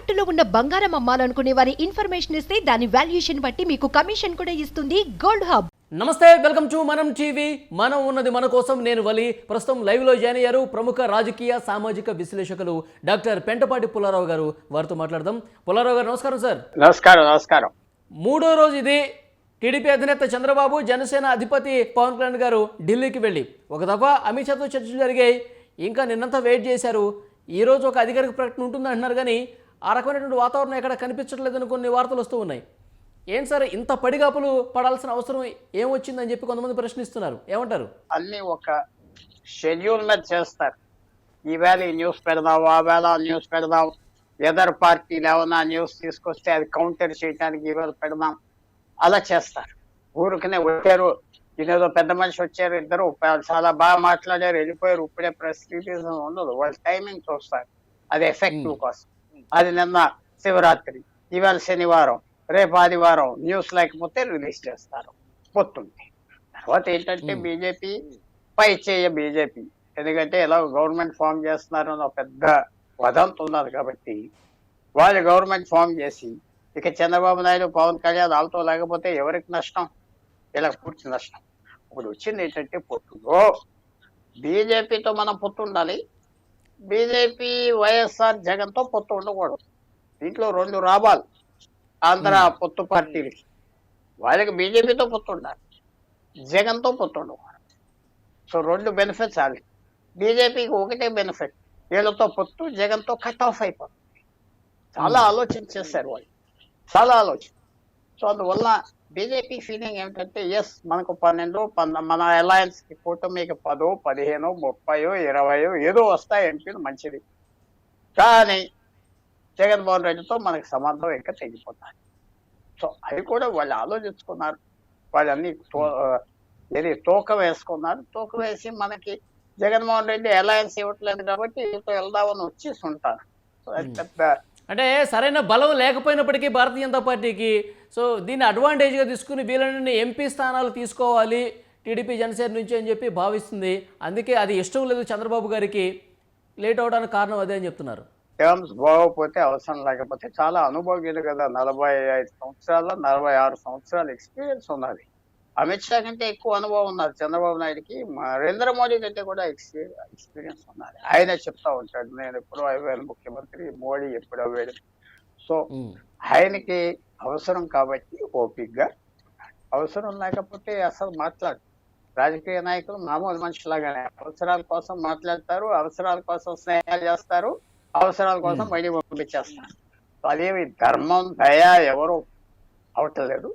తాకట్టులో ఉన్న బంగారం అమ్మాలనుకునే వారి ఇన్ఫర్మేషన్ ఇస్తే దాని వాల్యుయేషన్ బట్టి మీకు కమిషన్ కూడా ఇస్తుంది గోల్డ్ హబ్. నమస్తే, వెల్కమ్ టు మనం టీవీ. మనం ఉన్నది మన కోసం. నేను వలి. ప్రస్తుతం లైవ్లో జాయిన్ అయ్యారు ప్రముఖ రాజకీయ సామాజిక విశ్లేషకులు డాక్టర్ పెంటపాటి పుల్లారావు గారు. వారితో మాట్లాడదాం. పుల్లారావు గారు నమస్కారం సార్. నమస్కారం. మూడో రోజు ఇది. టీడీపీ అధినేత చంద్రబాబు, జనసేన అధిపతి పవన్ కళ్యాణ్ గారు ఢిల్లీకి వెళ్ళి ఒక దఫా అమిత్ షాతో చర్చలు జరిగాయి. ఇంకా నిన్నంతా వెయిట్ చేశారు. ఈరోజు ఒక అధికారిక ప్రకటన ఉంటుంది అంటున్నారు, కానీ ఆ రకమైనటువంటి వాతావరణం ఎక్కడ కనిపించట్లేదని కొన్ని వార్తలు వస్తూ ఉన్నాయి. ఏం సార్, ఇంత పడిగాపులు పడాల్సిన అవసరం ఏమొచ్చిందని చెప్పి కొంతమంది ప్రశ్నిస్తున్నారు. ఏమంటారు? అన్ని ఒక షెడ్యూల్ మీద చేస్తారు. ఈవేళ ఈ న్యూస్ పెడదాం, ఆ వేళ న్యూస్ పెడదాం, ఎదర్ పార్టీలు ఏమన్నా న్యూస్ తీసుకొస్తే అది కౌంటర్ చేయడానికి ఈవేళ పెడదాం, అలా చేస్తారు. ఊరికనే వచ్చారు, ఇదేదో పెద్ద మనిషి వచ్చారు, ఇద్దరు చాలా బాగా మాట్లాడారు, వెళ్ళిపోయారు, ఇప్పుడే ప్రెస్ రిలీజ్ ఉండదు. వాళ్ళ టైమింగ్ చూస్తారు, అది ఎఫెక్టివ్ కోసం. అది నిన్న శివరాత్రి, ఈవేళ శనివారం, రేపు ఆదివారం న్యూస్ లేకపోతే రిలీజ్ చేస్తారు. పొత్తుంది. తర్వాత ఏంటంటే బీజేపీ పై చేయ బీజేపీ, ఎందుకంటే ఎలా గవర్నమెంట్ ఫామ్ చేస్తున్నారు అని ఒక పెద్ద వదంతి ఉన్నది కాబట్టి వాళ్ళు గవర్నమెంట్ ఫామ్ చేసి ఇక చంద్రబాబు నాయుడు, పవన్ కళ్యాణ్ వాళ్ళతో లేకపోతే ఎవరికి నష్టం? ఇలా పూర్తి నష్టం. ఇప్పుడు వచ్చింది ఏంటంటే పొత్తులో బీజేపీతో మనం పొత్తు ఉండాలి, బీజేపీ వైఎస్ఆర్ జగన్తో పొత్తు ఉండకూడదు. దీంట్లో రెండు లాభాలు ఆంధ్ర పొత్తు పార్టీలకి. వాళ్ళకి బీజేపీతో పొత్తు ఉండాలి, జగన్తో పొత్తు ఉండకూడదు. సో రెండు బెనిఫిట్స్ అవి. బీజేపీకి ఒకటే బెనిఫిట్, వీళ్ళతో పొత్తు, జగన్తో కట్ ఆఫ్ అయిపోతుంది. చాలా ఆలోచన చేశారు వాళ్ళు, చాలా ఆలోచన. సో అందువల్ల బీజేపీ ఫీలింగ్ ఏమిటంటే ఎస్ మనకు 12 మన అలయన్స్ కి కూటమికి 10, 15, 30, 20 ఏదో వస్తాయి ఎంపీలు, మంచిది. కానీ జగన్మోహన్ రెడ్డితో మనకి సంబంధం ఇంకా తెగిపోతాయి. సో అది కూడా వాళ్ళు ఆలోచించుకున్నారు. వాళ్ళన్నీ తూకం వేసుకున్నారు. తూకం వేసి మనకి జగన్మోహన్ రెడ్డి అలయన్స్ ఇవ్వట్లేదు కాబట్టి వీళ్ళతో వెళ్దామని వచ్చేసి ఉంటారు. సో అది పెద్ద, అంటే సరైన బలం లేకపోయినప్పటికీ భారతీయ జనతా పార్టీకి సో దీన్ని అడ్వాంటేజ్గా తీసుకుని వీళ్ళని ఎంపీ స్థానాలు తీసుకోవాలి టీడీపీ జనసేన నుంచి అని చెప్పి భావిస్తుంది. అందుకే అది ఇష్టం లేదు చంద్రబాబు గారికి, లేట్ అవడానికి కారణం అదే అని చెప్తున్నారు. టర్మ్స్ బాగోపోతే, అవసరం లేకపోతే, చాలా అనుభవజ్ఞులు కదా, 45 సంవత్సరాలు 46 సంవత్సరాల ఎక్స్పీరియన్స్ ఉన్నది. అమిత్ షా కంటే ఎక్కువ అనుభవం ఉన్నది చంద్రబాబు నాయుడుకి. నరేంద్ర మోడీ కంటే కూడా ఎక్స్పీరియన్స్ ఉన్నది. ఆయన చెప్తా ఉంటాడు, నేను ఎప్పుడో అయ్యాను ముఖ్యమంత్రి, మోడీ ఎప్పుడు అవ్వాడు. సో ఆయనకి అవసరం కాబట్టి ఓపిక్గా, అవసరం లేకపోతే అసలు మాట్లాడు. రాజకీయ నాయకులు మామూలు మనుషులాగానే అవసరాల కోసం మాట్లాడతారు, అవసరాల కోసం స్నేహాలు చేస్తారు, అవసరాల కోసం బయట పంపించేస్తారు. అదేమి ధర్మం, దయ ఎవరు అవటలేదు.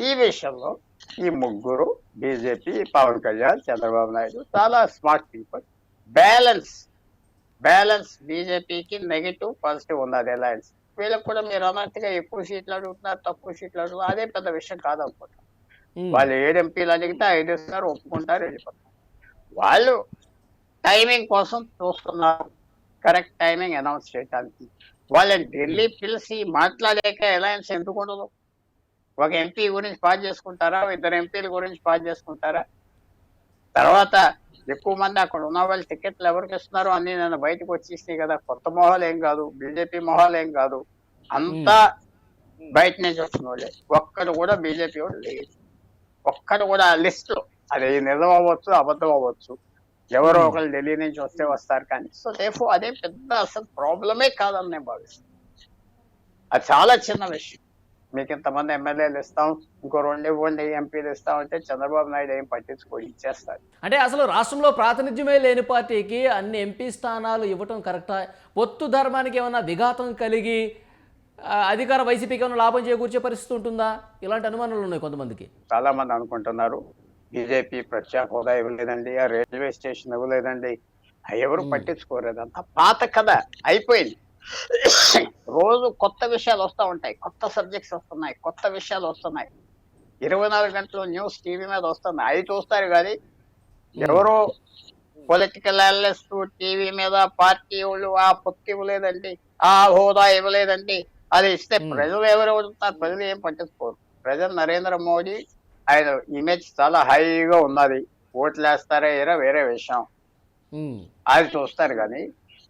ఈ విషయంలో ఈ ముగ్గురు, బీజేపీ, పవన్ కళ్యాణ్, చంద్రబాబు నాయుడు చాలా స్మార్ట్ పీపుల్. బ్యాలెన్స్ బీజేపీకి నెగిటివ్ పాజిటివ్ ఉన్నది అలయన్స్. వీళ్ళకి కూడా మీరు అన్నట్టుగా ఎక్కువ సీట్లు అడుగుతున్నారు, తక్కువ సీట్లు అడుగుతున్నారు, అదే పెద్ద విషయం కాదనుకుంటారు. వాళ్ళు 7 ఎంపీలు అడిగితే 5 ఇస్తారు, ఒప్పుకుంటారు, వెళ్ళిపోతారు. వాళ్ళు టైమింగ్ కోసం చూస్తున్నారు, కరెక్ట్ టైమింగ్ అనౌన్స్ చేయడానికి. వాళ్ళని ఢిల్లీ పిలిచి మాట్లాడాక అలయన్స్ ఎందుకు ఉండదు? ఒక ఎంపీ గురించి పాస్ చేసుకుంటారా, 2 ఎంపీల గురించి పాస్ చేసుకుంటారా? తర్వాత ఎక్కువ మంది అక్కడ ఉన్న వాళ్ళు టికెట్లు ఎవరికి ఇస్తున్నారు అన్ని నేను బయటకు వచ్చేసినాయి కదా. కొత్త మొహాలు ఏం కాదు, బీజేపీ మొహాలు ఏం కాదు, అంతా బయట నుంచి వచ్చిన వాళ్ళే. ఒక్కడు కూడా బీజేపీ వాడు లేదు, ఒక్కడు కూడా లిస్ట్ లో. అది నిజం అవ్వచ్చు, అబద్ధం అవ్వచ్చు, ఎవరో ఒకరు ఢిల్లీ నుంచి వస్తారు. కానీ సో రేపు అదే పెద్ద అసలు ప్రాబ్లమే కాదని నేను భావిస్తాను. అది చాలా చిన్న విషయం. మీకు ఇంతమంది ఎమ్మెల్యేలు ఇస్తాం, ఇంకో 2 ఎంపీలు ఇస్తామంటే చంద్రబాబు నాయుడు ఏం పట్టించుకో, ఇచ్చేస్తారు. అంటే అసలు రాష్ట్రంలో ప్రాతినిధ్యమే లేని పార్టీకి అన్ని ఎంపీ స్థానాలు ఇవ్వటం కరెక్టా? పొత్తు ధర్మానికి ఏమైనా విఘాతం కలిగి అధికార వైసీపీకి ఏమైనా లాభం చేకూర్చే పరిస్థితి ఉంటుందా? ఇలాంటి అనుమానాలు ఉన్నాయి కొంతమందికి. చాలా మంది అనుకుంటున్నారు బీజేపీ ప్రత్యేక హోదా ఇవ్వలేదండి, ఆ రైల్వే స్టేషన్ ఇవ్వలేదండి, ఎవరు పట్టించుకోలేదు. అంత పాత కథ అయిపోయింది. రోజు కొత్త విషయాలు వస్తూ ఉంటాయి, కొత్త సబ్జెక్ట్స్ వస్తున్నాయి, కొత్త విషయాలు వస్తున్నాయి. 24 గంటలు న్యూస్ టీవీ మీద వస్తుంది, అవి చూస్తారు. కానీ ఎవరో పొలిటికల్ అనలిస్ట్ టీవీ మీద పార్టీ వాళ్ళు ఆ పొత్తు ఇవ్వలేదండి, ఆ హోదా ఇవ్వలేదండి, అది ఇస్తే ప్రజలు ఎవరు అడుగుతున్నారు? ప్రజలు ఏం పట్టించుకోరు. ప్రజలు నరేంద్ర మోడీ ఆయన ఇమేజ్ చాలా హైగా ఉన్నది, ఓట్లు వేస్తారా వేరే విషయం, అది చూస్తారు. కానీ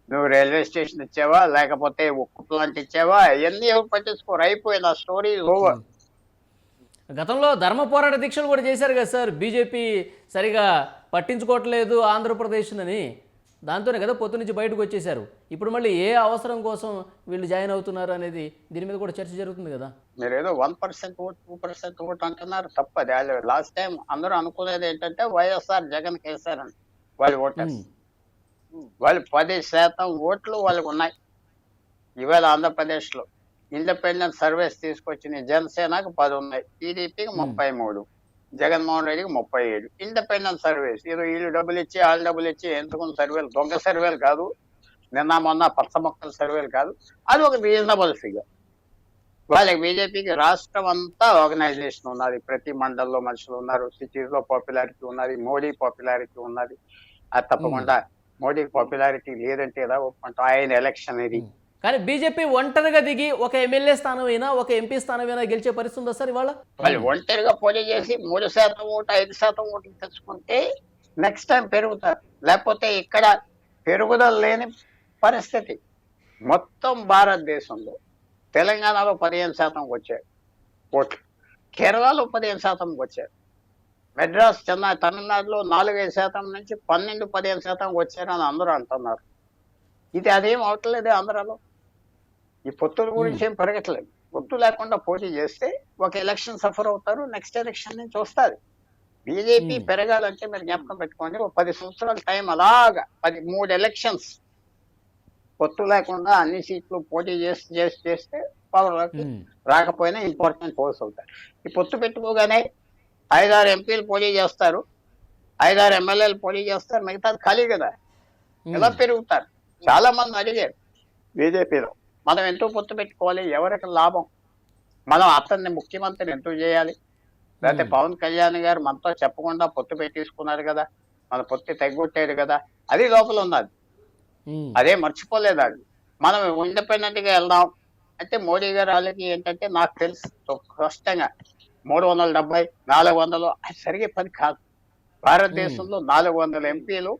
నువ్వు రైల్వే స్టేషన్ ఇచ్చావా లేకపోతే ఉక్కు ప్లాంట్ ఇచ్చావా అవన్నీ ఎవరు పట్టించుకోరు, అయిపోయింది, ఆ స్టోరీ ఓవర్. గతంలో ధర్మ పోరాట దీక్షలు కూడా చేశారు కదా సార్, బీజేపీ సరిగా పట్టించుకోవట్లేదు ఆంధ్రప్రదేశ్ని, దాంతోనే కదా పొత్తు నుంచి బయటకు వచ్చేసారు. ఇప్పుడు మళ్ళీ ఏ అవసరం కోసం వీళ్ళు జాయిన్ అవుతున్నారు అనేది దీని మీద కూడా చర్చ జరుగుతుంది కదా. మీరు ఏదో 1% ఓట్ 2% ఓట్ అంటున్నారు, తప్పది. లాస్ట్ టైం అందరూ అనుకునేది ఏంటంటే వైఎస్ఆర్ జగన్ కేసారని. వాళ్ళు ఓటర్స్ వాళ్ళు 10% ఓట్లు వాళ్ళకు ఉన్నాయి. ఇవాళ ఆంధ్రప్రదేశ్లో ఇండిపెండెంట్ సర్వీస్ తీసుకొచ్చిన జనసేనకు 10 ఉన్నాయి, టీడీపీకి 33, జగన్మోహన్ రెడ్డికి 37. ఇండిపెండెంట్ సర్వీస్ ఏదో వీళ్ళు డబ్బులు ఇచ్చి వాళ్ళు డబ్బులు ఇచ్చి ఎందుకున్న సర్వేలు, దొంగ సర్వేలు కాదు, నిన్న మొన్న పచ్చ మొక్కల సర్వేలు కాదు, అది ఒక రీజనబుల్ ఫిగర్. వాళ్ళకి బీజేపీకి రాష్ట్రం అంతా ఆర్గనైజేషన్ ఉన్నది, ప్రతి మండలంలో మనుషులు ఉన్నారు, సిటీస్ లో పాపులారిటీ ఉన్నది, మోడీ పాపులారిటీ ఉన్నది. అది తప్పకుండా మోడీ పాపులారిటీ లేదంటే ఎలా ఒప్పుకుంటాం, ఆయన ఎలక్షన్ ఇది. కానీ బీజేపీ ఒంటరిగా దిగి ఒక ఎమ్మెల్యే స్థానం అయినా ఒక ఎంపీ స్థానం అయినా గెలిచే పరిస్థితి ఉందా సార్ ఇవాళ? వాళ్ళు ఒంటరిగా పోటీ చేసి 3% ఓటు 5% ఓట్లు తెచ్చుకుంటే నెక్స్ట్ టైం పెరుగుతారు, లేకపోతే ఇక్కడ పెరుగుదల లేని పరిస్థితి. మొత్తం భారతదేశంలో తెలంగాణలో 15% వచ్చాయి ఓట్లు, కేరళలో 15% వచ్చారు, మెడ్రాస్ చెన్నై తమిళనాడులో 4-5% నుంచి 12-15% వచ్చారని అందరూ అంటున్నారు. ఇది అదేం అవట్లేదు ఆంధ్రాలో. ఈ పొత్తుల గురించి ఏం పెరగట్లేదు. పొత్తు లేకుండా పోటీ చేస్తే ఒక ఎలక్షన్ సఫర్ అవుతారు, నెక్స్ట్ ఎలక్షన్ నుంచి వస్తుంది. బీజేపీ పెరగాలంటే మీరు జ్ఞాపకం పెట్టుకోండి, ఒక 10 సంవత్సరాల టైం, అలాగా 13 ఎలక్షన్స్ పొత్తు లేకుండా అన్ని సీట్లు పోటీ చేస్తే పవర్లోకి రాకపోయినా ఇంపార్టెంట్ పోల్స్ అవుతాయి. ఈ పొత్తు పెట్టుకోగానే 5-6 ఎంపీలు పోటీ చేస్తారు, 5-6 ఎమ్మెల్యేలు పోటీ చేస్తారు, మిగతాది ఖాళీ కదా, ఎలా పెరుగుతారు? చాలా మంది అడిగారు బీజేపీలో, మనం ఎంతో పొత్తు పెట్టుకోవాలి, ఎవరికి లాభం, మనం అతన్ని ముఖ్యమంత్రిని ఎంతో చేయాలి, లేకపోతే పవన్ కళ్యాణ్ గారు మనతో చెప్పకుండా పొత్తు పెట్టేసుకున్నారు కదా, మన పొత్తు తగ్గొట్టాడు కదా, అది లోపల ఉన్నది, అదే మర్చిపోలేదు. అది మనం ఇండిపెండెంట్ గా వెళ్దాం అంటే మోడీ గారు వాళ్ళకి ఏంటంటే నాకు తెలుసు స్పష్టంగా 370, 400 అది సరిగే పని కాదు. భారతదేశంలో 400 ఎంపీలు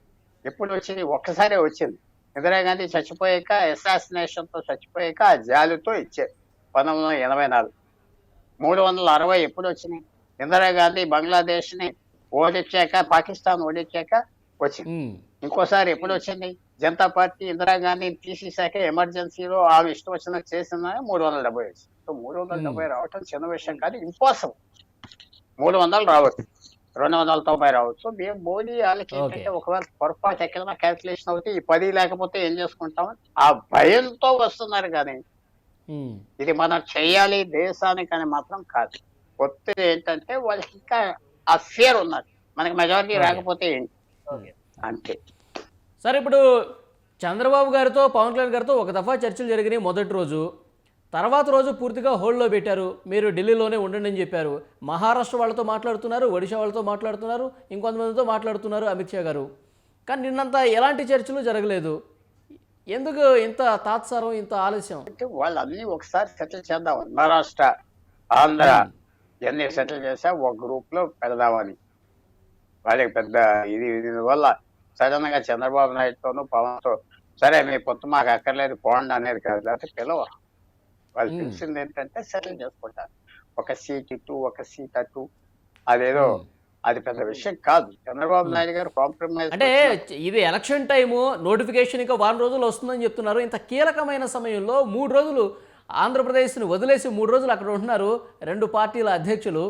ఎప్పుడు వచ్చింది? ఒక్కసారే వచ్చింది. ఇందిరాగాంధీ చచ్చిపోయాక, అసాసినేషన్ తో చచ్చిపోయాక ఆ జాలితో ఇచ్చారు 1984. 360 ఎప్పుడు వచ్చినాయి? ఇందిరాగాంధీ బంగ్లాదేశ్ ని ఓడించాక, పాకిస్తాన్ ఓడించాక వచ్చింది. ఇంకోసారి ఎప్పుడు వచ్చింది? జనతా పార్టీ ఇందిరాగాంధీని తీసేశాక ఎమర్జెన్సీలో ఆమె ఇష్టం వచ్చినట్టు చేసిందని 370 వచ్చింది. సో 370 రావటం చిన్న విషయం కాదు, ఇంపాసిబుల్. 300 రావచ్చు, 290 రావచ్చు. మేము మోడీ వాళ్ళకి ఏంటంటే ఒకవేళ పొరపాటు ఎక్కడైనా క్యాల్కులేషన్ అవుతే ఈ 10 లేకపోతే ఏం చేసుకుంటాం ఆ భయంతో వస్తున్నారు. కానీ ఇది మనం చెయ్యాలి దేశానికి అని మాత్రం కాదు. ఒత్తిడి ఏంటంటే వాళ్ళకి ఇంకా ఆ ఫియర్ ఉన్నది, మనకి మెజారిటీ రాకపోతే ఏంటి అంతే. సార్ ఇప్పుడు చంద్రబాబు గారితో పవన్ కళ్యాణ్ గారితో ఒక దఫా చర్చలు జరిగినాయి మొదటి రోజు, తర్వాత రోజు పూర్తిగా హోల్డ్లో పెట్టారు, మీరు ఢిల్లీలోనే ఉండండి అని చెప్పారు. మహారాష్ట్ర వాళ్ళతో మాట్లాడుతున్నారు, ఒడిశా వాళ్ళతో మాట్లాడుతున్నారు, ఇంకొంతమందితో మాట్లాడుతున్నారు అమిత్ షా గారు. కానీ నిన్నంతా ఎలాంటి చర్చలు జరగలేదు, ఎందుకు ఇంత తాత్సారం, ఇంత ఆలస్యం? అంటే వాళ్ళు అన్ని ఒకసారి సెటిల్ చేద్దాం, మహారాష్ట్ర ఆంధ్ర ఇవన్నీ సెటిల్ చేసా ఒక గ్రూప్ లో పెడదామని. వాళ్ళకి పెద్ద దీనివల్ల సడన్ గా చంద్రబాబు నాయుడుతోనూ పవన్తో సరే మీ పొత్తు మాకు అక్కర్లేదు పోండి అనేది కాదు, లేకపోతే పిలవరు. వాళ్ళు తెలిసింది ఏంటంటే సెటిల్ చేసుకుంటారు, ఒక సీట్ ఇటు ఒక సీట్ అటు, అదేదో అది పెద్ద విషయం కాదు. చంద్రబాబు నాయుడు గారు కాంప్రమైజ్ అంటే ఇది ఎలక్షన్ టైము, నోటిఫికేషన్ ఇంకా 1 రోజులు వస్తుందని చెప్తున్నారు. ఇంత కీలకమైన సమయంలో 3 రోజులు ఆంధ్రప్రదేశ్ని వదిలేసి 3 రోజులు అక్కడ ఉంటున్నారు 2 పార్టీల అధ్యక్షులు.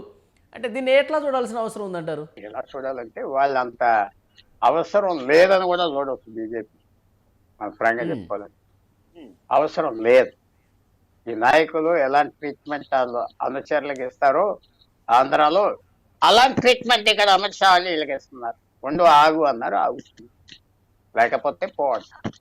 అంటే దీన్ని ఎట్లా చూడాల్సిన అవసరం ఉందంటారు? ఎలా చూడాలంటే వాళ్ళంత అవసరం లేదని కూడా చూడవచ్చు బీజేపీ. మన ఫ్రాంక్గా చెప్పుకోవాలంటే అవసరం లేదు. ఈ నాయకులు ఎలాంటి ట్రీట్మెంట్ అనుచరులకు ఇస్తారో ఆంధ్రాలో అలాంటి ట్రీట్మెంట్ ఇక్కడ అమిత్ షా వాళ్ళు వీళ్ళకి ఇస్తున్నారు. ఉండు ఆగు అన్నారు, ఆగుతుంది, లేకపోతే పోవట్లేదు.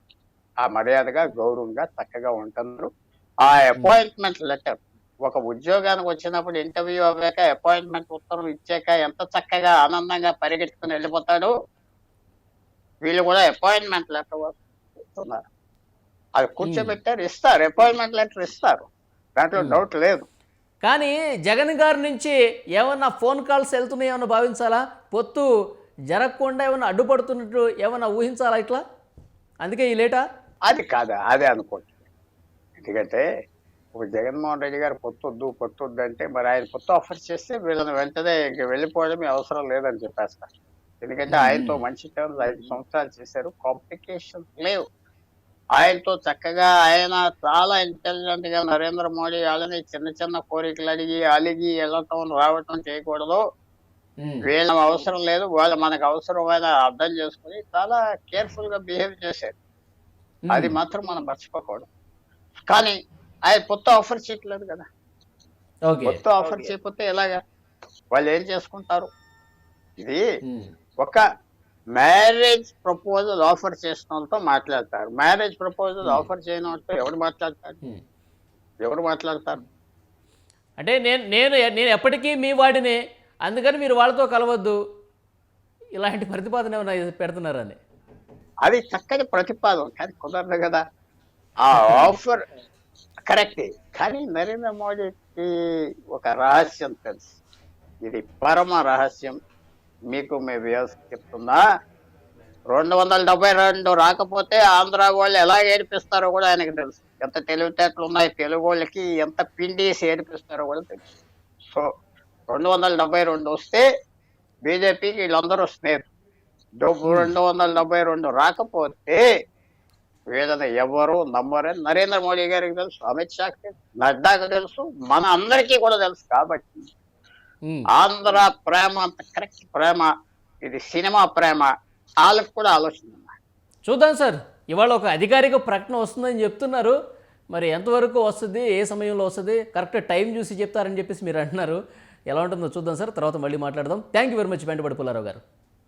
ఆ మర్యాదగా గౌరవంగా చక్కగా ఉంటున్నారు. ఆ అపాయింట్మెంట్ లెటర్ ఒక ఉద్యోగానికి వచ్చినప్పుడు ఇంటర్వ్యూ అవ్వాక అపాయింట్మెంట్ ఉత్తరం ఇచ్చాక ఎంత చక్కగా ఆనందంగా పరిగెత్తుకుని వెళ్ళిపోతాడు. వీళ్ళు కూడా అపాయింట్మెంట్ లెటర్ ఇస్తున్నారు, అది కూర్చోబెట్టారు, ఇస్తారు, అపాయింట్మెంట్ లెటర్ ఇస్తారు, దాంట్లో డౌట్ లేదు. కానీ జగన్ గారి నుంచి ఏమన్నా ఫోన్ కాల్స్ వెళ్తున్నాయేమన్నా భావించాలా? పొత్తు జరగకుండా ఏమన్నా అడ్డుపడుతున్నట్టు ఏమన్నా ఊహించాలా ఇట్లా? అందుకే ఈ లేటా? అది కాదు, అదే అనుకోండి. ఎందుకంటే ఒక జగన్మోహన్ రెడ్డి గారు పొత్తొద్దు అంటే మరి ఆయన పొత్తు ఆఫర్ చేస్తే వీళ్ళని వెంటనే ఇంక వెళ్ళిపోవడమే అవసరం లేదని చెప్పేస్తారు. ఎందుకంటే ఆయనతో మంచి టర్మ్స్ 5 సంవత్సరాలు చేశారు, కాంప్లికేషన్స్ లేవు. ఆయనతో చక్కగా ఆయన చాలా ఇంటెలిజెంట్ గా నరేంద్ర మోడీ వాళ్ళని చిన్న చిన్న కోరికలు అలిగి వెళ్ళటం రావటం చేయకూడదు. వీళ్ళ అవసరం లేదు, వాళ్ళు మనకు అవసరమైన అర్థం చేసుకుని చాలా కేర్ఫుల్ గా బిహేవ్ చేశారు. అది మాత్రం మనం మర్చిపోకూడదు. కానీ ఆయన పొత్తు ఆఫర్ చేయట్లేదు కదా. ఓకే. పొత్తు ఆఫర్ చేయకపోతే ఎలాగా? వాళ్ళు ఏం చేసుకుంటారు? ఇది ఒక మ్యారేజ్ ప్రపోజల్ ఆఫర్ చేసిన వాళ్ళతో మాట్లాడతారు, మ్యారేజ్ ప్రపోజల్ ఆఫర్ చేయని వాళ్ళతో ఎవరు మాట్లాడతారు? అంటే నేను ఎప్పటికీ మీ వాడిని, అందుకని మీరు వాళ్ళతో కలవద్దు, ఇలాంటి ప్రతిపాదన ఏమైనా పెడుతున్నారని. అది చక్కటి ప్రతిపాదన, కానీ కుదరదు కదా. ఆ ఆఫర్ కరెక్టే, కానీ నరేంద్ర మోడీకి ఒక రహస్యం తెలుసు, ఇది పరమ రహస్యం. మీకు మీ వ్యవస్థ చెప్తున్నా, 272 రాకపోతే ఆంధ్ర వాళ్ళు ఎలా ఏడిపిస్తారో కూడా ఆయనకు తెలుసు. ఎంత తెలివితేటలు ఉన్నాయి తెలుగు వాళ్ళకి, ఎంత పిండేసి ఏడిపిస్తారో కూడా తెలుసు. సో 272 వస్తే బీజేపీకి వీళ్ళందరూ స్నేహితులు. 272 రాకపోతే వీళ్ళని ఎవరు నమ్మరని నరేంద్ర మోడీ గారికి తెలుసు, అమిత్ షాకి తెలుసు, నడ్డాకు తెలుసు, మన అందరికీ కూడా తెలుసు. కాబట్టి ఆంధ్ర ప్రేమ అంత కరెక్ట్ ప్రేమ, ఇది సినిమా ప్రేమ, వాళ్ళకి కూడా ఆలోచన. చూద్దాం సార్, ఇవాళ ఒక అధికారిక ప్రకటన వస్తుందని చెప్తున్నారు. మరి ఎంతవరకు వస్తుంది, ఏ సమయంలో వస్తుంది, కరెక్ట్ టైం చూసి చెప్తారని చెప్పేసి మీరు అంటున్నారు. ఎలా ఉంటుందో చూద్దాం సార్, తర్వాత మళ్ళీ మాట్లాడదాం. థ్యాంక్ యూ వెరీ మచ్ వెంటబడి పుల్లారావు గారు.